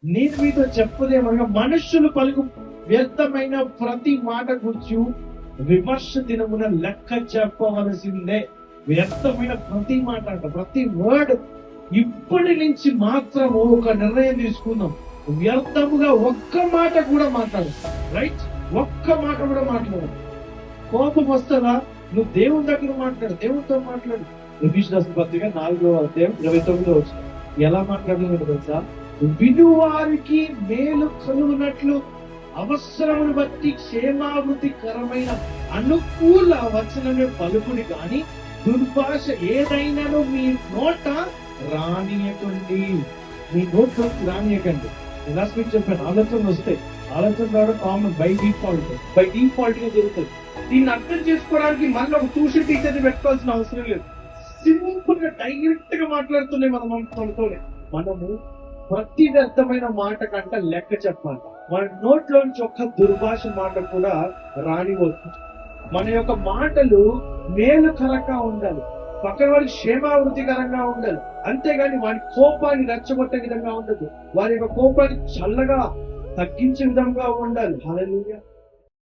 నేను మీతో చెప్పదేమనగా మనుష్యులు పలుకు వ్యర్థమైన ప్రతి మాట గురించి విమర్శ దినమున లెక్క చెప్పవలసిందే. వ్యర్థమైన ప్రతి మాట అంట, ప్రతి వర్డ్. ఇప్పటి నుంచి మాత్రం ఒక నిర్ణయం తీసుకుందాం, వ్యర్థముగా ఒక్క మాట కూడా మాట్లాడు. రైట్, ఒక్క మాట కూడా మాట్లాడు. కోపం వస్తుందా? నువ్వు దేవుని దగ్గర మాట్లాడు, దేవునితో మాట్లాడు. ఎఫెసీయుల రాసిన పత్రిక 4వ అధ్యాయం 29వ వచనం ఎలా మాట్లాడుతున్నాడు తెలుసా? వినువారికి మేలు కలుగునట్లు అవసరమును బట్టి క్షేమావృతికరమైన అనుకూల వచనమే పలుకుని గాని దుర్భాష ఏదైనాను మీ నోట రానియకండి. మీ నోట్లో రానియకండి. లాస్ట్ వీక్ చెప్పాను, ఆలోచనలు వస్తాయి. ఆలోచన రావడం కామన్, బై డిఫాల్ట్ గా జరుగుతుంది. దీన్ని అర్థం చేసుకోవడానికి మళ్ళీ ఒక ట్యూషన్ టీచర్ని పెట్టుకోవాల్సిన అవసరం లేదు. సింపుల్ గా డైరెక్ట్ గా మాట్లాడుతున్నాయి మనము ప్రతి వ్యర్థమైన మాట కంట లెక్క చెప్పాలి. మన నోట్లోంచి ఒక్క దుర్భాష మాట కూడా రానివద్దు. మన యొక్క మాటలు మేలుకరంగా ఉండాలి, పక్కన వారికి క్షేమావృతికరంగా ఉండాలి. అంతేగాని వారి కోపాన్ని రెచ్చగొట్టే విధంగా ఉండదు, వారి యొక్క కోపాన్ని చల్లగా తగ్గించే విధంగా ఉండాలి. హల్లెలూయా.